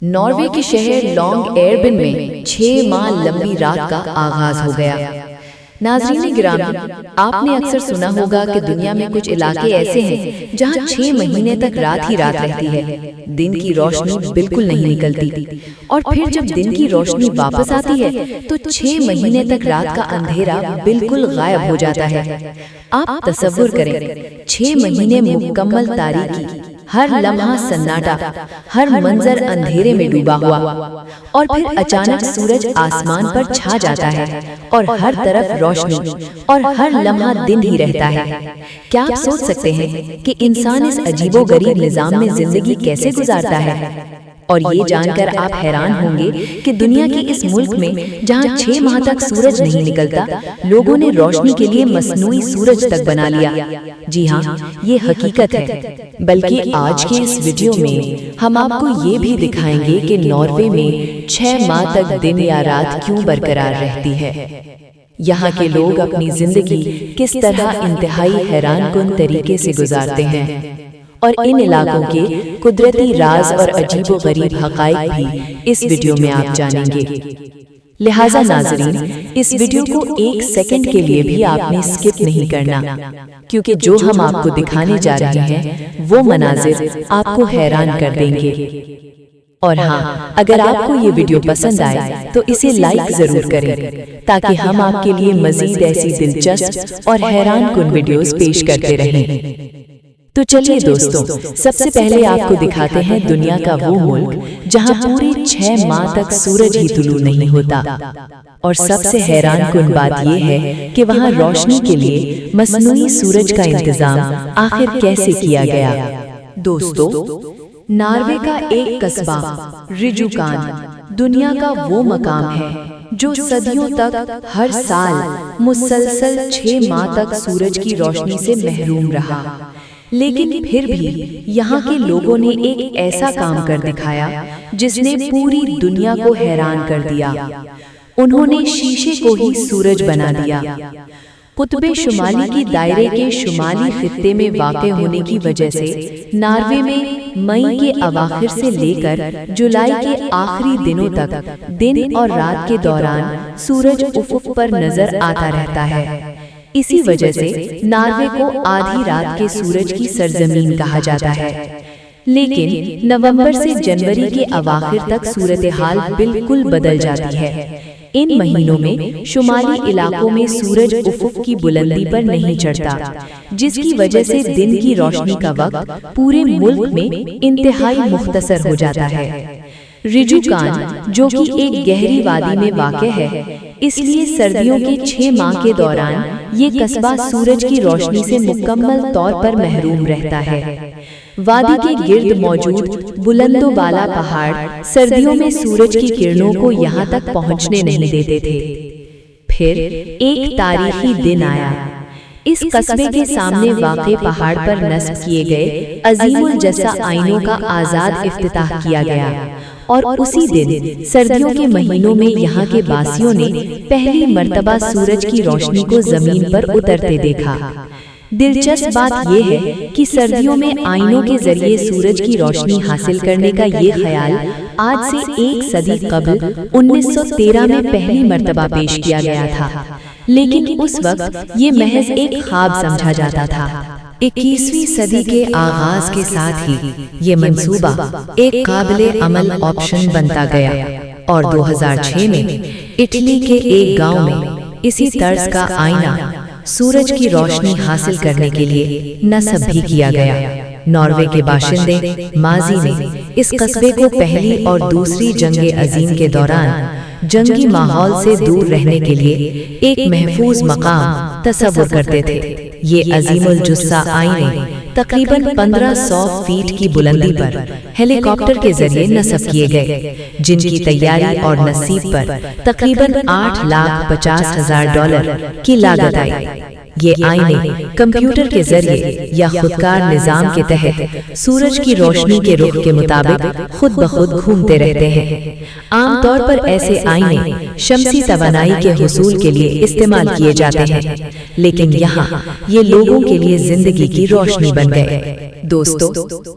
Norway के शहर long एयरबिन में 6 माह लंबी रात का आगाज हो गया। नाज़रीन गिरामी, आपने अक्सर सुना होगा कि दुनिया में कुछ इलाके ऐसे हैं जहां 6 महीने तक रात ही रात रहती है, दिन की रोशनी बिल्कुल नहीं निकलती, और फिर जब दिन की रोशनी वापस आती है तो 6 महीने तक रात का अंधेरा बिल्कुल गायब हो जाता है। आप तसव्वुर करें, 6 महीने मुकम्मल तारीकी, हर लम्हा सन्नाटा, हर मंजर अंधेरे में डूबा हुआ, और फिर अचानक सूरज आसमान पर छा जाता है और हर तरफ रोशनी, और हर लम्हा दिन ही रहता है। क्या आप सोच सकते हैं कि इंसान इस अजीबोगरीब निजाम में जिंदगी कैसे गुजारता है? और ये जानकर आप हैरान होंगे कि दुनिया के इस मुल्क में जहाँ 6 माह तक सूरज नहीं निकलता, लोगों ने रोशनी के लिए मसनूई सूरज तक बना लिया। जी हाँ, ये हकीकत है। बल्कि आज के इस वीडियो में हम आपको ये भी दिखाएंगे कि नॉर्वे में 6 माह तक दिन या रात क्यों बरकरार रहती है। यहाँ के लोग अपनी जिंदगी किस तरह इंतहाई हैरानकुन तरीके से गुजारते हैं, और इन इलाकों के कुदरती राज और अजीबोगरीब हक़ाइक़ भी इस वीडियो में आप जानेंगे। लिहाजा नाज़रीन, इस वीडियो को 1 सेकंड के लिए भी आपने स्किप नहीं करना, क्योंकि जो हम आपको दिखाने जा रहे हैं वो मनाजिर आपको हैरान कर देंगे। और हाँ, अगर आपको ये वीडियो पसंद आए तो इसे लाइक जरूर करें, ताकि हम आपके लिए मजीद ऐसी दिलचस्प और हैरानकुन वीडियोस पेश करते रहें। तो चलिए दोस्तों, सबसे पहले आपको दिखाते हैं दुनिया का वो मुल्क जहां पूरे 6 माह तक सूरज ही तुलू नहीं होता। और सबसे हैरानकुन बात यह है कि वहां रोशनी के लिए मसनूई सूरज का इंतजाम आखिर कैसे किया गया। दोस्तों, नॉर्वे का एक कस्बा रिजुकान दुनिया का वो मकाम है जो सदियों तक हर साल मुसलसल 6 माह तक सूरज की रोशनी से महरूम रहा। लेकिन फिर भी यहाँ के लोगों ने एक ऐसा काम कर दिखाया जिसने पूरी दुनिया को हैरान कर दिया। उन्होंने शीशे को ही सूरज बना दिया। कुतुब शुमाली की दायरे के शुमाली खित्ते में वाक़े होने की वजह से नॉर्वे में मई के अवाखिर से लेकर जुलाई के आखिरी दिनों तक दिन और रात के दौरान सूरज उफ़ुक़ पर नजर आता रहता है। इसी वजह से नॉर्वे को आधी रात के सूरज की सरजमीन कहा जाता है। लेकिन नवंबर से जनवरी के अवाखिर तक सूरत हाल बिल्कुल बदल जाती है। इन महीनों में शुमाली इलाकों में सूरज उफ़ुक़ की बुलंदी पर नहीं चढ़ता, जिसकी वजह से दिन की रोशनी का वक्त पूरे मुल्क में इंतहाई मुख्तसर हो जाता है। रिजुकान, जो कि एक गहरी वादी में वाक़ है, इसलिए सर्दियों के 6 माह के दौरान ये कस्बा सूरज की रोशनी से मुकम्मल तौर पर महरूम रहता है। वादी के गिर्द मौजूद बुलंदो बाला पहाड़ सर्दियों में सूरज की किरणों को यहाँ तक पहुँचने नहीं देते थे। फिर एक तारीखी दिन आया। इस कस्बे के सामने वाक़े पहाड़ पर नस्ब किए गए अजीमुल जस्सा आइनों का आज़ाद इफ्तिताह किया गया, और उसी दिन सर्दियों के महीनों में यहाँ के बासियों ने पहली मर्तबा सूरज की रोशनी को जमीन पर उतरते देखा। दिलचस्प बात यह है कि सर्दियों में आइनों के जरिए सूरज की रोशनी हासिल करने का ये ख्याल आज से 1 सदी कबल 1913 में पहली मर्तबा पेश किया गया था, लेकिन उस वक्त ये महज एक ख्वाब समझा जाता था। 21वीं सदी के आगाज के साथ ही ये मंसूबा एक काबिले अमल ऑप्शन बनता गया, और 2006 में इटली के एक गांव में इसी तर्ज का आईना सूरज की रोशनी हासिल करने के लिए नस्ब भी किया गया। नॉर्वे के बाशिंदे माजी में इस कस्बे को पहली और दूसरी जंग अजीम के दौरान जंगी माहौल से दूर रहने के लिए एक महफूज मकाम तसव्वुर करते थे। ये अजीमुल जुस्सा आईने तकरीबन 1500 फीट की बुलंदी पर हेलीकॉप्टर के जरिए नस्ब किए गए, जिनकी तैयारी और नसीब पर तकरीबन $8,50,000 की लागत आई। ये आईने कंप्यूटर के जरिए या खुदकार निजाम के तहत सूरज की रोशनी के रुख के मुताबिक खुद ब खुद घूमते रहते हैं। आमतौर पर ऐसे आईने शमसी तवानाई के हुसूल के लिए इस्तेमाल किए जाते हैं, लेकिन यहाँ ये लोगों के लिए जिंदगी की रोशनी बन गए। दोस्तों,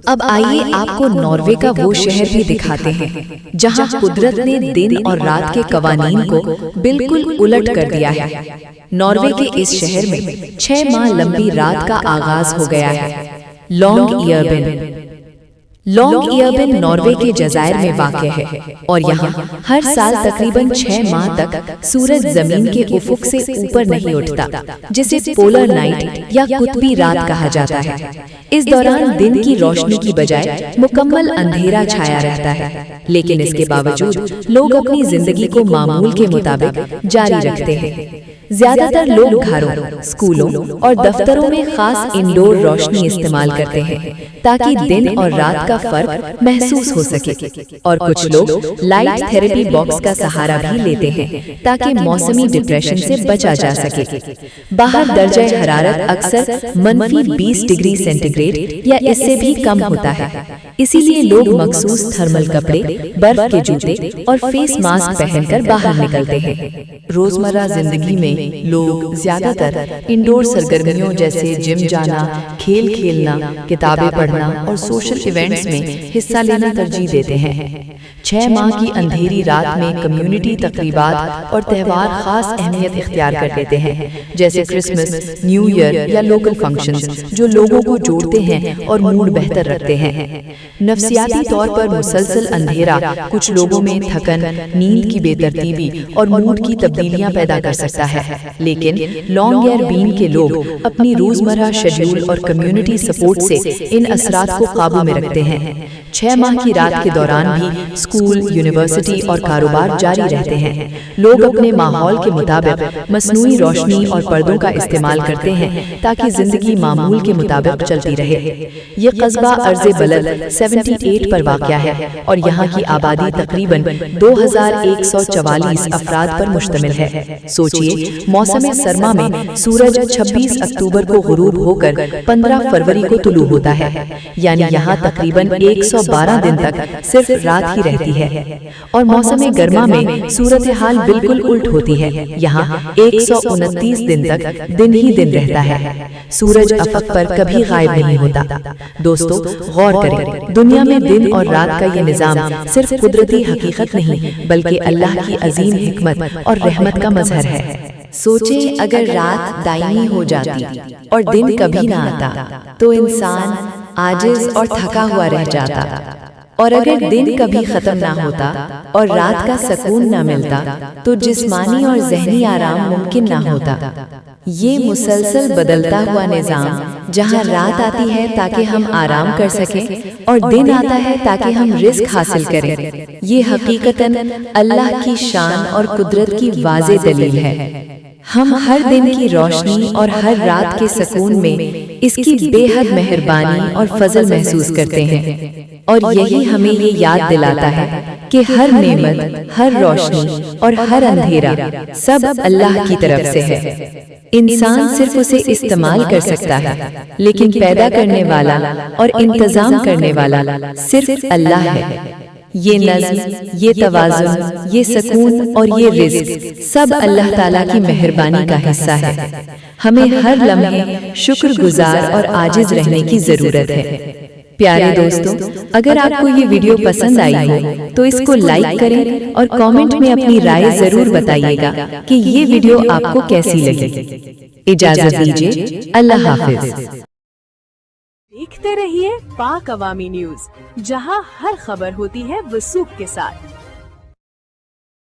अब आइए आपको नॉर्वे का वो शहर भी दिखाते हैं जहां कुदरत ने दिन और रात के कवानीन को बिल्कुल उलट कर दिया है। नॉर्वे के इस शहर में 6 माह लंबी रात का आगाज हो गया है। लॉन्ग ईयरबिन नॉर्वे के जजायर में वाक़ है और यहाँ हर साल तकरीबन 6 माह तक सूरज जमीन के उफुक से ऊपर नहीं उठता, जिसे पोलर नाइट या कुतबी रात कहा जाता है। इस दौरान दिन की रोशनी की बजाय मुकम्मल अंधेरा छाया रहता है, लेकिन इसके बावजूद लोग अपनी जिंदगी को मामूल के मुताबिक जारी रखते हैं। ज्यादातर लोग घरों, स्कूलों और दफ्तरों में खास इंडोर रोशनी इस्तेमाल करते हैं ताकि दिन और रात का फर्क महसूस हो सके, और कुछ लोग लाइट थेरेपी बॉक्स का सहारा भी लेते हैं ताकि मौसमी डिप्रेशन से बचा जा सके। बाहर दर्जा हरारत अक्सर -20 डिग्री सेंटीग्रेड या इससे भी कम होता है, इसीलिए लोग मखसूस थर्मल कपड़े, बर्फ के जूते और फेस मास्क पहनकर बाहर निकलते हैं। रोजमर्रा जिंदगी में लोग ज्यादातर इंडोर सरगर्मियों जैसे जिम जाना, खेल खेलना, किताबें पढ़ना और सोशल इवेंट्स में हिस्सा लेना तरजीह देते हैं। 6 माह की अंधेरी रात में कम्युनिटी तकरीबात और त्यौहार खास अहमियत इख्तियार कर लेते हैं, जैसे क्रिसमस, न्यू ईयर या लोकल फंक्शंस, जो लोगों को जोड़ते हैं और मूड बेहतर रखते हैं। नफ्सियाती तौर पर मुसलसल अंधेरा कुछ लोगों में थकन, नींद की बेतरतीबी और मूड की तब्दीलियां पैदा कर सकता है, लेकिन लॉन्ग एयरबीन के लोग अपनी रोजमर्रा शेड्यूल और कम्युनिटी सपोर्ट से इन असरात को काबू में रखते हैं। 6 माह की रात के दौरान भी स्कूल, यूनिवर्सिटी और कारोबार जारी रहते हैं। लोग अपने माहौल के मुताबिक मसनूई रोशनी और पर्दों का इस्तेमाल करते हैं ताकि जिंदगी मामूल के मुताबिक चलती रहे। ये कस्बा अर्ज़े बलद 78 पर वाक़या है और यहाँ की आबादी तकरीबन 2144 अफराद पर मुश्तमिल है। सोचिए, मौसम सरमा में सूरज 26 अक्टूबर को गुरूब होकर 15 फरवरी को तुलू होता है, यानी यहाँ तकरीबन 112 दिन तक सिर्फ रात ही रहती है। और मौसम गर्मा में सूरत हाल बिल्कुल उल्ट होती है, यहाँ 129 दिन तक दिन ही दिन रहता है। सूरज अफक पर कभी गायब नहीं होता। दोस्तों, गौर करें, दुनिया में दिन और रात का ये निजाम सिर्फ कुदरती हकीकत नहीं, बल्कि अल्लाह की अजीम हिकमत और रहमत का मजहर है। सोचें, अगर रात दायमी हो जाती और दिन कभी ना आता तो इंसान आजिज और थका हुआ रह जाता, और अगर दिन कभी खत्म ना होता और रात का सुकून ना मिलता तो जिस्मानी और ज़हनी आराम मुमकिन ना होता। ये मुसलसल बदलता हुआ निज़ाम, जहाँ रात आती है ताकि हम आराम कर सकें और दिन आता है ताकि हम रिस्क हासिल करें, ये हकीकतन अल्लाह की शान और कुदरत की वाज़े दलील है। हम हर दिन की रोशनी और हर रात के सुकून में इसकी बेहद मेहरबानी और फजल महसूस करते हैं, और यही हमें ये याद दिलाता है कि हर नेमत, हर रोशनी और हर अंधेरा सब अल्लाह की तरफ से है। इंसान सिर्फ उसे इस्तेमाल कर सकता है, लेकिन पैदा करने वाला और इंतजाम करने वाला सिर्फ अल्लाह है। ये नज़्म, ये तवाज़ुन, ये सुकून और ये रिज़्क सब अल्लाह ताला की मेहरबानी का हिस्सा है। हमें हर लम्हे शुक्रगुजार और आजिज रहने की ज़रूरत है। प्यारे दोस्तों, अगर आपको ये वीडियो पसंद आई हो तो इसको लाइक करें और कमेंट में अपनी राय जरूर बताइएगा कि ये वीडियो आपको कैसी लगी। इजाज़त दीजिए, अल्लाह हाफिज। देखते रहिए पाक अवामी न्यूज़, जहां हर खबर होती है वसूख के साथ।